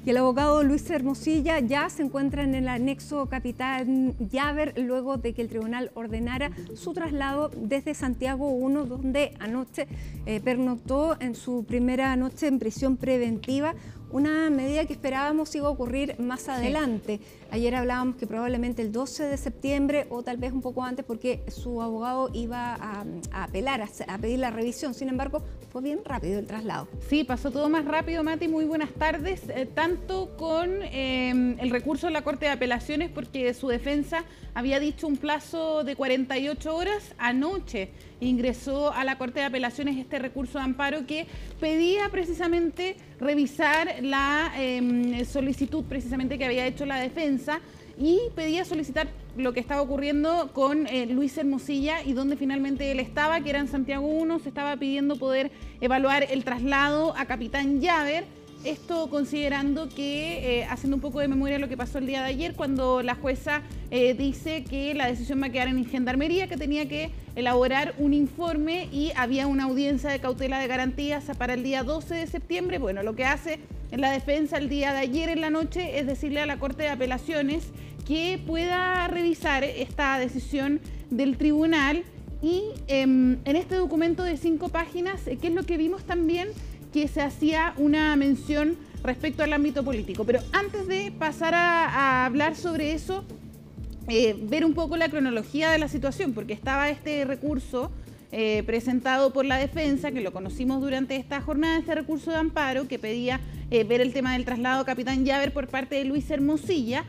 Y el abogado Luis Hermosilla ya se encuentra en el anexo Capitán Llaver luego de que el tribunal ordenara su traslado desde Santiago 1, donde anoche pernoctó en su primera noche en prisión preventiva, una medida que esperábamos iba a ocurrir más adelante. Sí. Ayer hablábamos que probablemente el 12 de septiembre o tal vez un poco antes, porque su abogado iba a apelar, a pedir la revisión. Sin embargo, fue bien rápido el traslado. Sí, pasó todo más rápido, Mati. Muy buenas tardes. Tanto con el recurso en la Corte de Apelaciones, porque su defensa había dicho un plazo de 48 horas. Anoche ingresó a la Corte de Apelaciones este recurso de amparo que pedía precisamente revisar la solicitud precisamente que había hecho la defensa y pedía solicitar lo que estaba ocurriendo con Luis Hermosilla y donde finalmente él estaba, que era en Santiago 1, se estaba pidiendo poder evaluar el traslado a Capitán Llaver. Esto considerando que, haciendo un poco de memoria de lo que pasó el día de ayer, cuando la jueza dice que la decisión va a quedar en Gendarmería, que tenía que elaborar un informe y había una audiencia de cautela de garantías para el día 12 de septiembre. Bueno, lo que hace en la defensa el día de ayer en la noche es decirle a la Corte de Apelaciones que pueda revisar esta decisión del tribunal y en este documento de 5 páginas, ¿qué es lo que vimos también? Que se hacía una mención respecto al ámbito político. Pero antes de pasar a hablar sobre eso, ver un poco la cronología de la situación, porque estaba este recurso presentado por la defensa, que lo conocimos durante esta jornada, este recurso de amparo que pedía ver el tema del traslado a Capitán Llaver por parte de Luis Hermosilla,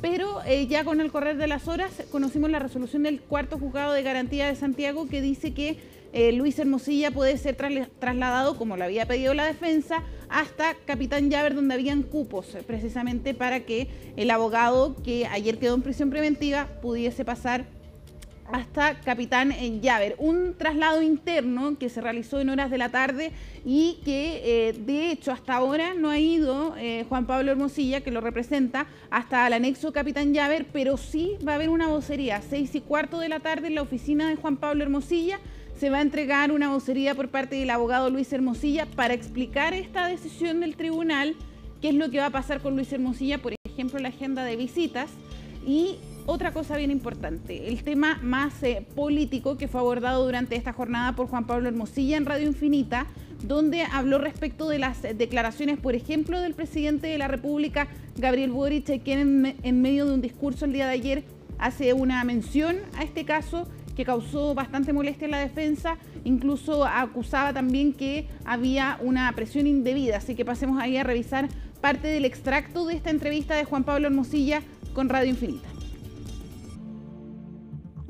pero ya con el correr de las horas conocimos la resolución del Cuarto Juzgado de Garantía de Santiago que dice que Luis Hermosilla puede ser trasladado, como lo había pedido la defensa, hasta Capitán Llaver, donde habían cupos, precisamente para que el abogado que ayer quedó en prisión preventiva pudiese pasar hasta Capitán Llaver. Un traslado interno que se realizó en horas de la tarde y que de hecho hasta ahora no ha ido Juan Pablo Hermosilla, que lo representa, hasta el anexo Capitán Llaver, pero sí va a haber una vocería, 6:15 de la tarde en la oficina de Juan Pablo Hermosilla. Se va a entregar una vocería por parte del abogado Luis Hermosilla para explicar esta decisión del tribunal, qué es lo que va a pasar con Luis Hermosilla, por ejemplo, la agenda de visitas. Y otra cosa bien importante, el tema más político que fue abordado durante esta jornada por Juan Pablo Hermosilla en Radio Infinita, donde habló respecto de las declaraciones, por ejemplo, del presidente de la República, Gabriel Boric, quien en medio de un discurso el día de ayer hace una mención a este caso que causó bastante molestia en la defensa, incluso acusaba también que había una presión indebida. Así que pasemos ahí a revisar parte del extracto de esta entrevista de Juan Pablo Hermosilla con Radio Infinita.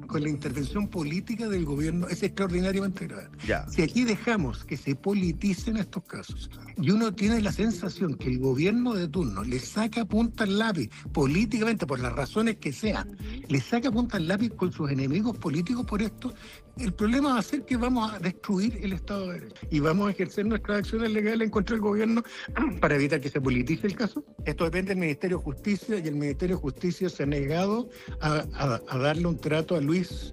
Con la intervención política del gobierno es extraordinariamente grave. Si aquí dejamos que se politicen estos casos y uno tiene la sensación que el gobierno de turno le saca punta al lápiz políticamente, por las razones que sean, le saca punta al lápiz con sus enemigos políticos por esto, el problema va a ser que vamos a destruir el Estado de Derecho y vamos a ejercer nuestras acciones legales en contra del gobierno para evitar que se politice el caso. Esto depende del Ministerio de Justicia y el Ministerio de Justicia se ha negado a darle un trato a Luis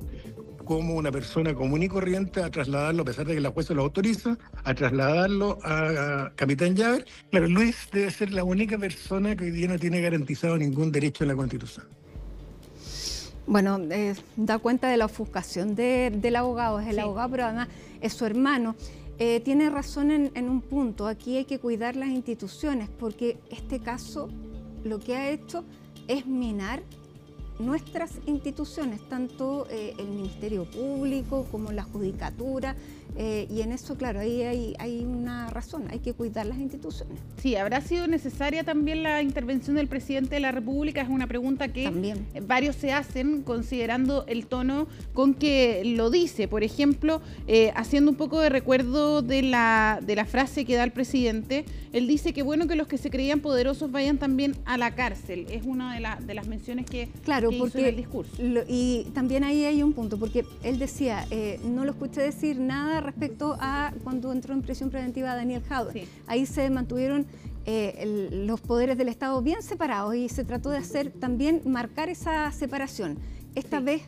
como una persona común y corriente, a trasladarlo, a pesar de que la jueza lo autoriza, a trasladarlo a Capitán Llaver. Claro, Luis debe ser la única persona que hoy día no tiene garantizado ningún derecho en la Constitución. Bueno, da cuenta de la ofuscación del abogado, es el abogado, pero además es su hermano. Tiene razón en un punto, aquí hay que cuidar las instituciones, porque este caso lo que ha hecho es minar nuestras instituciones, tanto el Ministerio Público como la Judicatura, y en eso, claro, ahí hay una razón, hay que cuidar las instituciones. Sí, ¿habrá sido necesaria también la intervención del presidente de la República? Es una pregunta que también varios se hacen considerando el tono con que lo dice. Por ejemplo, haciendo un poco de recuerdo de la frase que da el presidente, él dice que bueno que los que se creían poderosos vayan también a la cárcel. Es una de las menciones que, claro, que hizo en el discurso. Y también ahí hay un punto, porque él decía, no lo escuché decir nada respecto a cuando entró en prisión preventiva Daniel Jadwe. Ahí se mantuvieron los poderes del Estado bien separados y se trató de hacer también marcar esa separación. Esta vez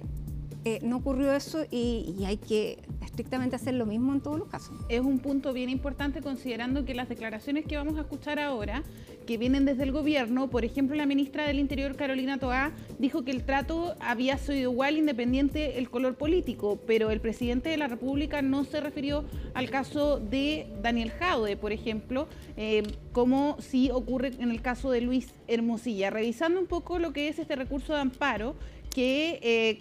no ocurrió eso y hay que estrictamente hacer lo mismo en todos los casos. Es un punto bien importante considerando que las declaraciones que vamos a escuchar ahora que vienen desde el gobierno. Por ejemplo, la ministra del Interior, Carolina Toá, dijo que el trato había sido igual independiente el color político, pero el presidente de la República no se refirió al caso de Daniel Jadwe, por ejemplo, como sí ocurre en el caso de Luis Hermosilla. Revisando un poco lo que es este recurso de amparo, que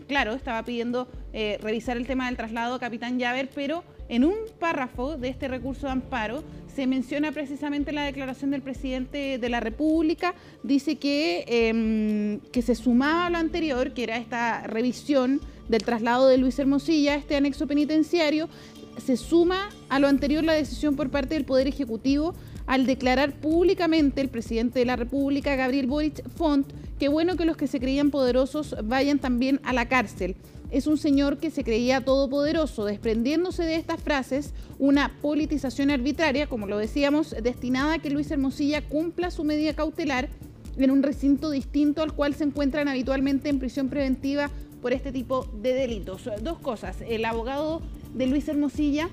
claro, estaba pidiendo revisar el tema del traslado a Capitán Llaver, pero en un párrafo de este recurso de amparo se menciona precisamente la declaración del presidente de la República. Dice que se sumaba a lo anterior, que era esta revisión del traslado de Luis Hermosilla, este anexo penitenciario. Se suma a lo anterior la decisión por parte del Poder Ejecutivo al declarar públicamente el presidente de la República, Gabriel Boric Font, que bueno que los que se creían poderosos vayan también a la cárcel. Es un señor que se creía todopoderoso, desprendiéndose de estas frases, una politización arbitraria, como lo decíamos, destinada a que Luis Hermosilla cumpla su medida cautelar en un recinto distinto al cual se encuentran habitualmente en prisión preventiva por este tipo de delitos. Dos cosas, el abogado de Luis Hermosilla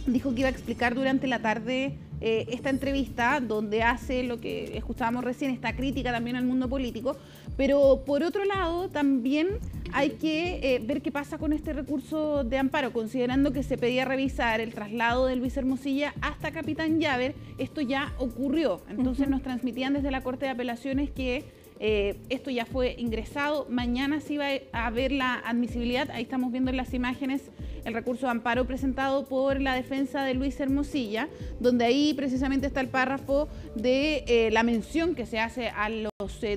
dijo que iba a explicar durante la tarde esta entrevista donde hace lo que escuchábamos recién, esta crítica también al mundo político, pero por otro lado también hay que ver qué pasa con este recurso de amparo, considerando que se pedía revisar el traslado de Luis Hermosilla hasta Capitán Llaver. Esto ya ocurrió, entonces nos transmitían desde la Corte de Apelaciones que esto ya fue ingresado, mañana se iba a ver la admisibilidad. Ahí estamos viendo en las imágenes el recurso de amparo presentado por la defensa de Luis Hermosilla, donde ahí precisamente está el párrafo de la mención que se hace a los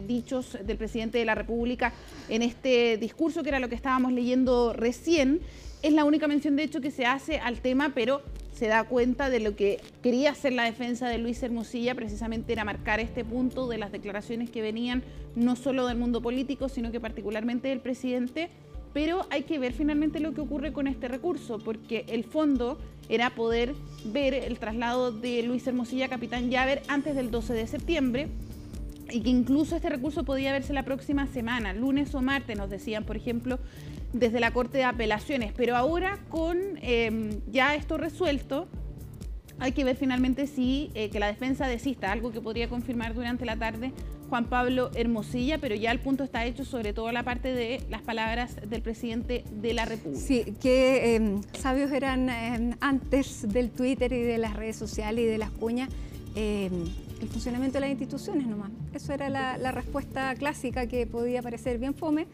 dichos del presidente de la República en este discurso, que era lo que estábamos leyendo recién. Es la única mención de hecho que se hace al tema, pero se da cuenta de lo que quería hacer la defensa de Luis Hermosilla, precisamente era marcar este punto de las declaraciones que venían no solo del mundo político, sino que particularmente del presidente. Pero hay que ver finalmente lo que ocurre con este recurso, porque el fondo era poder ver el traslado de Luis Hermosilla a Capitán Llaver antes del 12 de septiembre, y que incluso este recurso podía verse la próxima semana, lunes o martes, nos decían, por ejemplo, desde la Corte de Apelaciones. Pero ahora con ya esto resuelto, hay que ver finalmente si que la defensa desista, algo que podría confirmar durante la tarde Juan Pablo Hermosilla, pero ya el punto está hecho, sobre todo la parte de las palabras del presidente de la República. Sí, que sabios eran antes del Twitter y de las redes sociales y de las cuñas, el funcionamiento de las instituciones nomás. Eso era la respuesta clásica, que podía parecer bien fome,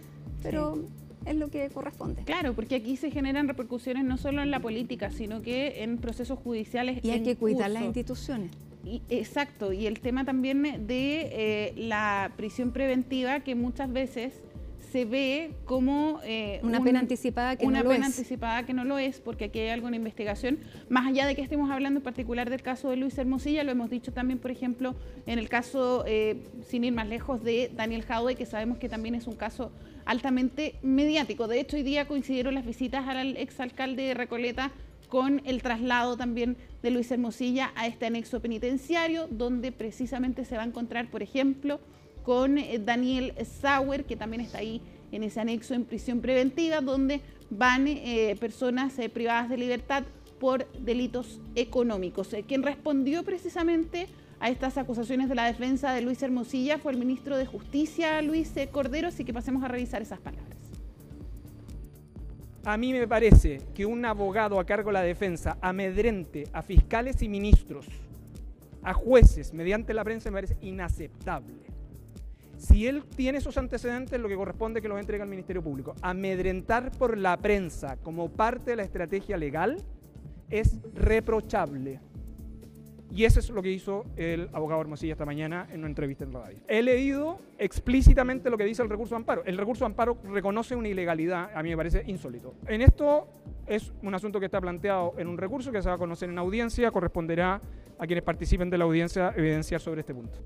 pero sí, es lo que corresponde. Claro, porque aquí se generan repercusiones no solo en la política, sino que en procesos judiciales. Y hay que cuidar las instituciones. Exacto, y el tema también de la prisión preventiva, que muchas veces se ve como una pena anticipada que no lo es, porque aquí hay algo en investigación. Más allá de que estemos hablando en particular del caso de Luis Hermosilla, lo hemos dicho también, por ejemplo, en el caso, sin ir más lejos, de Daniel Jadwe, que sabemos que también es un caso altamente mediático. De hecho, hoy día coincidieron las visitas al exalcalde de Recoleta con el traslado también de Luis Hermosilla a este anexo penitenciario, donde precisamente se va a encontrar, por ejemplo, con Daniel Sauer, que también está ahí en ese anexo en prisión preventiva, donde van personas privadas de libertad por delitos económicos. Quien respondió precisamente a estas acusaciones de la defensa de Luis Hermosilla fue el ministro de Justicia, Luis Cordero, así que pasemos a revisar esas palabras. A mí me parece que un abogado a cargo de la defensa amedrente a fiscales y ministros, a jueces, mediante la prensa, me parece inaceptable. Si él tiene esos antecedentes, lo que corresponde es que los entregue al Ministerio Público. Amedrentar por la prensa como parte de la estrategia legal es reprochable. Y eso es lo que hizo el abogado Hermosilla esta mañana en una entrevista en la radio. He leído explícitamente lo que dice el recurso de amparo. El recurso de amparo reconoce una ilegalidad, a mí me parece insólito. En esto es un asunto que está planteado en un recurso que se va a conocer en audiencia, corresponderá a quienes participen de la audiencia evidenciar sobre este punto.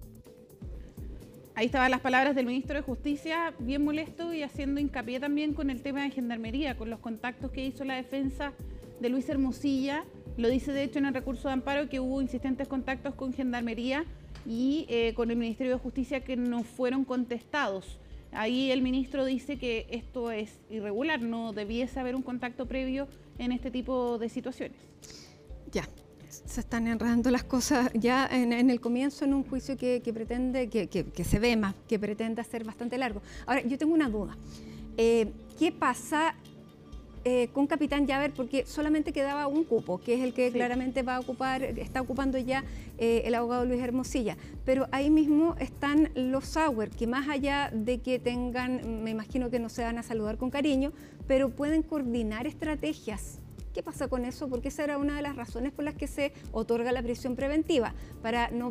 Ahí estaban las palabras del ministro de Justicia, bien molesto y haciendo hincapié también con el tema de Gendarmería, con los contactos que hizo la defensa de Luis Hermosilla. Lo dice de hecho en el recurso de amparo que hubo insistentes contactos con Gendarmería y con el Ministerio de Justicia que no fueron contestados. Ahí el ministro dice que esto es irregular, no debiese haber un contacto previo en este tipo de situaciones. Ya. Se están enredando las cosas ya en el comienzo, en un juicio que pretende, que se ve más, que pretende ser bastante largo. Ahora, yo tengo una duda. ¿Qué pasa con Capitán Llaver? Porque solamente quedaba un cupo, que es el que claramente va a ocupar, está ocupando ya el abogado Luis Hermosilla. Pero ahí mismo están los Sauer, que más allá de que tengan, me imagino que no se van a saludar con cariño, pero pueden coordinar estrategias. ¿Qué pasa con eso? Porque esa era una de las razones por las que se otorga la prisión preventiva, para no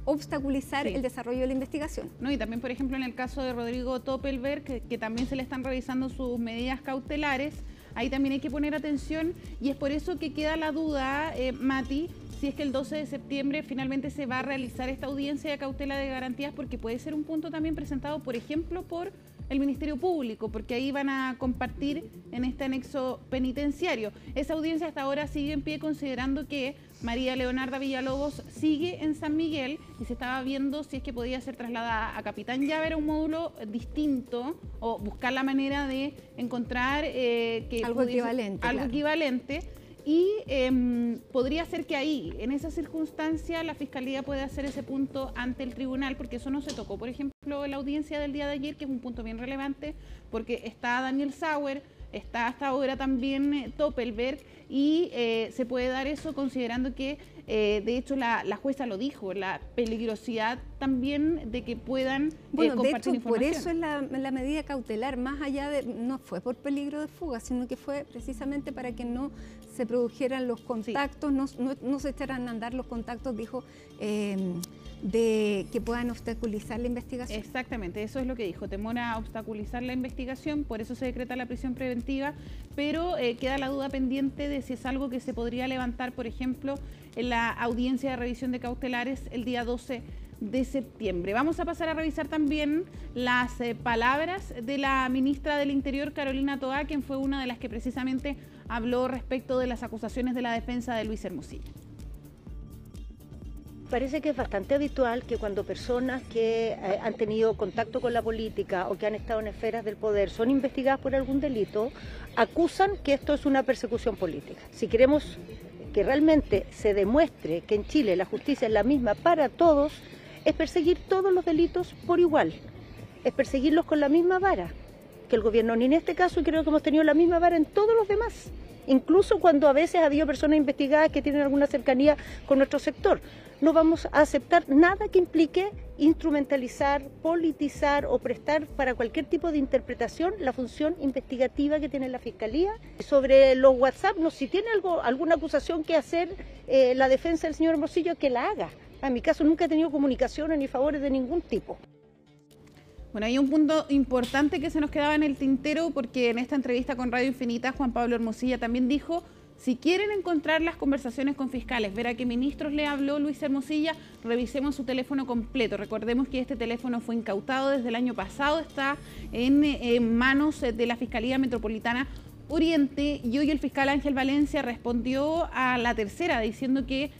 obstaculizar el desarrollo de la investigación. No, y también, por ejemplo, en el caso de Rodrigo Toppelberg, que también se le están revisando sus medidas cautelares, ahí también hay que poner atención, y es por eso que queda la duda, Mati, si es que el 12 de septiembre finalmente se va a realizar esta audiencia de cautela de garantías, porque puede ser un punto también presentado, por ejemplo, por el Ministerio Público, porque ahí van a compartir en este anexo penitenciario. Esa audiencia hasta ahora sigue en pie, considerando que María Leonarda Villalobos sigue en San Miguel y se estaba viendo si es que podía ser trasladada a Capitán Llaver, a un módulo distinto, o buscar la manera de encontrar algo equivalente. Y podría ser que ahí, en esa circunstancia, la Fiscalía puede hacer ese punto ante el tribunal, porque eso no se tocó, por ejemplo, en la audiencia del día de ayer, que es un punto bien relevante, porque está Daniel Sauer, está hasta ahora también Toppelberg, y se puede dar eso considerando que, de hecho, la jueza lo dijo, la peligrosidad también de que puedan compartir información. Por eso es la medida cautelar, más allá de, no fue por peligro de fuga, sino que fue precisamente para que no se produjeran los contactos, no se echaran a andar los contactos, dijo, de que puedan obstaculizar la investigación. Exactamente, eso es lo que dijo, temor a obstaculizar la investigación, por eso se decreta la prisión preventiva, pero queda la duda pendiente de si es algo que se podría levantar, por ejemplo, en la audiencia de revisión de cautelares el día 12 de septiembre. Vamos a pasar a revisar también las palabras de la ministra del Interior, Carolina Toá, quien fue una de las que precisamente habló respecto de las acusaciones de la defensa de Luis Hermosilla. Parece que es bastante habitual que cuando personas que han tenido contacto con la política o que han estado en esferas del poder son investigadas por algún delito, acusan que esto es una persecución política. Si queremos que realmente se demuestre que en Chile la justicia es la misma para todos, es perseguir todos los delitos por igual, es perseguirlos con la misma vara que el gobierno, ni en este caso creo que hemos tenido la misma vara en todos los demás, incluso cuando a veces ha habido personas investigadas que tienen alguna cercanía con nuestro sector. No vamos a aceptar nada que implique instrumentalizar, politizar o prestar para cualquier tipo de interpretación la función investigativa que tiene la Fiscalía. Sobre los WhatsApp, no, si tiene alguna acusación que hacer la defensa del señor Hermosillo, que la haga. En mi caso nunca he tenido comunicaciones ni favores de ningún tipo. Bueno, hay un punto importante que se nos quedaba en el tintero, porque en esta entrevista con Radio Infinita, Juan Pablo Hermosilla también dijo: si quieren encontrar las conversaciones con fiscales, ver a qué ministros le habló Luis Hermosilla, revisemos su teléfono completo. Recordemos que este teléfono fue incautado desde el año pasado, está en manos de la Fiscalía Metropolitana Oriente, y hoy el fiscal Ángel Valencia respondió a La Tercera diciendo que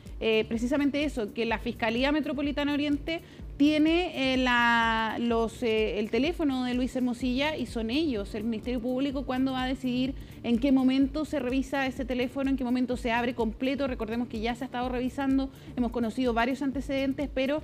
precisamente eso, que la Fiscalía Metropolitana Oriente tiene el teléfono de Luis Hermosilla, y son ellos, el Ministerio Público, cuando va a decidir en qué momento se revisa ese teléfono, en qué momento se abre completo. Recordemos que ya se ha estado revisando, hemos conocido varios antecedentes, pero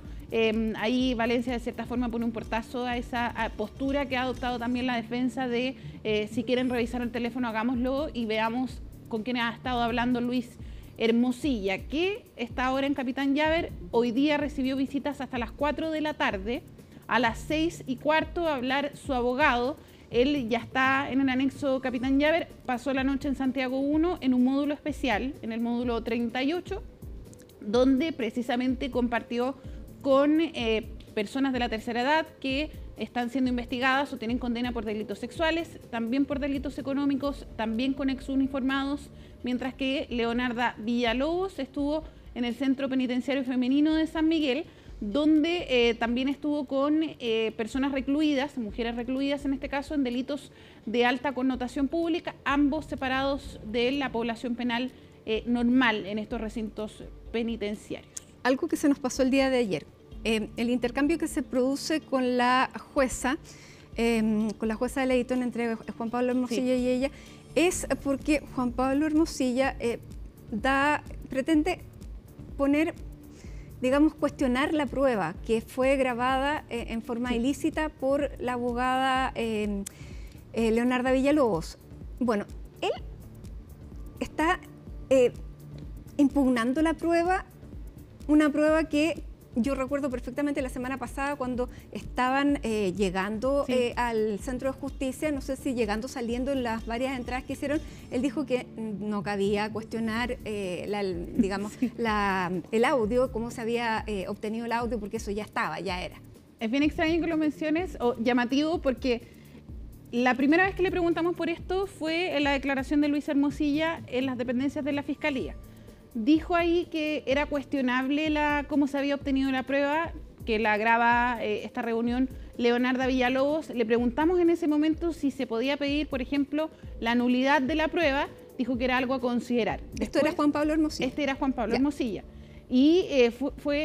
ahí Valencia de cierta forma pone un portazo a esa postura que ha adoptado también la defensa de si quieren revisar el teléfono, hagámoslo y veamos con quién ha estado hablando Luis Hermosilla, que está ahora en Capitán Llaver. Hoy día recibió visitas hasta las 4 de la tarde. A las 6:15 va a hablar su abogado. Él ya está en el anexo Capitán Llaver, pasó la noche en Santiago 1 en un módulo especial, en el módulo 38, donde precisamente compartió con personas de la tercera edad que están siendo investigadas o tienen condena por delitos sexuales, también por delitos económicos, también con exuniformados, mientras que Leonarda Villalobos estuvo en el Centro Penitenciario Femenino de San Miguel, donde también estuvo con personas recluidas, mujeres recluidas en este caso, en delitos de alta connotación pública, ambos separados de la población penal normal en estos recintos penitenciarios. Algo que se nos pasó el día de ayer, el intercambio que se produce con la jueza de la Editón entre Juan Pablo Hermosilla y ella, es porque Juan Pablo Hermosilla pretende poner, digamos, cuestionar la prueba que fue grabada en forma ilícita por la abogada Leonarda Villalobos. Bueno, él está impugnando la prueba, una prueba que yo recuerdo perfectamente la semana pasada cuando estaban llegando al Centro de Justicia, no sé si llegando, saliendo en las varias entradas que hicieron, él dijo que no cabía cuestionar, digamos, el audio, cómo se había obtenido el audio, porque eso ya estaba, ya era. Es bien extraño que lo menciones, o llamativo, porque la primera vez que le preguntamos por esto fue en la declaración de Luis Hermosilla en las dependencias de la Fiscalía. Dijo ahí que era cuestionable cómo se había obtenido la prueba, que la graba esta reunión Leonarda Villalobos. Le preguntamos en ese momento si se podía pedir, por ejemplo, la nulidad de la prueba. Dijo que era algo a considerar. Esto era Juan Pablo Hermosilla. Este era Juan Pablo Hermosilla. Y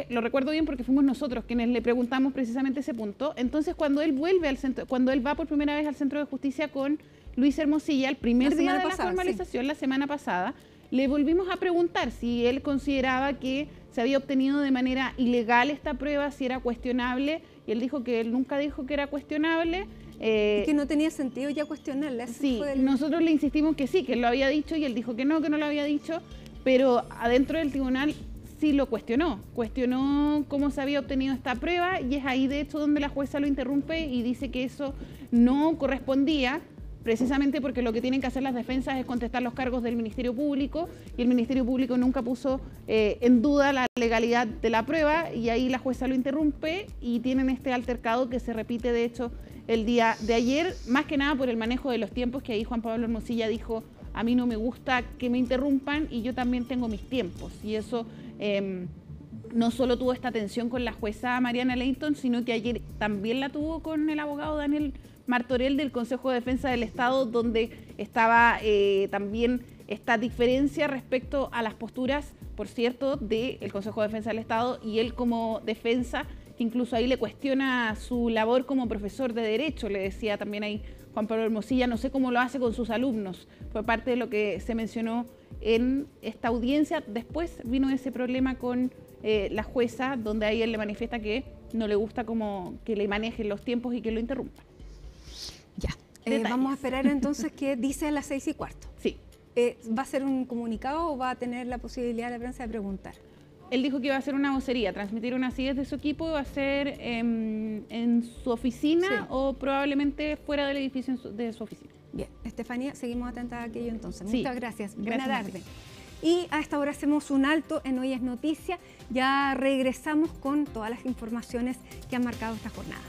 lo recuerdo bien porque fuimos nosotros quienes le preguntamos precisamente ese punto. Entonces, cuando él vuelve al centro, cuando él va por primera vez al Centro de Justicia con Luis Hermosilla, el primer día de la formalización, la semana pasada, le volvimos a preguntar si él consideraba que se había obtenido de manera ilegal esta prueba, si era cuestionable, y él dijo que él nunca dijo que era cuestionable. Y que no tenía sentido ya cuestionarla. Sí, nosotros le insistimos que sí, que él lo había dicho, y él dijo que no lo había dicho, pero adentro del tribunal sí lo cuestionó cómo se había obtenido esta prueba, y es ahí de hecho donde la jueza lo interrumpe y dice que eso no correspondía, precisamente porque lo que tienen que hacer las defensas es contestar los cargos del Ministerio Público, y el Ministerio Público nunca puso en duda la legalidad de la prueba, y ahí la jueza lo interrumpe y tienen este altercado que se repite de hecho el día de ayer, más que nada por el manejo de los tiempos, que ahí Juan Pablo Hermosilla dijo: a mí no me gusta que me interrumpan y yo también tengo mis tiempos, y eso no solo tuvo esta tensión con la jueza Mariana Leighton, sino que ayer también la tuvo con el abogado Daniel Martorell del Consejo de Defensa del Estado, donde estaba también esta diferencia respecto a las posturas, por cierto, del Consejo de Defensa del Estado y él como defensa, que incluso ahí le cuestiona su labor como profesor de Derecho, le decía también ahí Juan Pablo Hermosilla, no sé cómo lo hace con sus alumnos. Fue parte de lo que se mencionó en esta audiencia. Después vino ese problema con la jueza, donde ahí él le manifiesta que no le gusta como que le manejen los tiempos y que lo interrumpan. Ya, vamos a esperar entonces qué dice a las 6:15. Sí. ¿Va a ser un comunicado o va a tener la posibilidad la prensa de preguntar? Él dijo que iba a hacer una vocería, transmitir unas ideas de su equipo, va a ser en su oficina o probablemente fuera del edificio de su oficina. Bien, Estefanía, seguimos atentas a aquello entonces. Sí. Muchas gracias. Buena tarde. Y a esta hora hacemos un alto en Hoy es Noticia. Ya regresamos con todas las informaciones que han marcado esta jornada.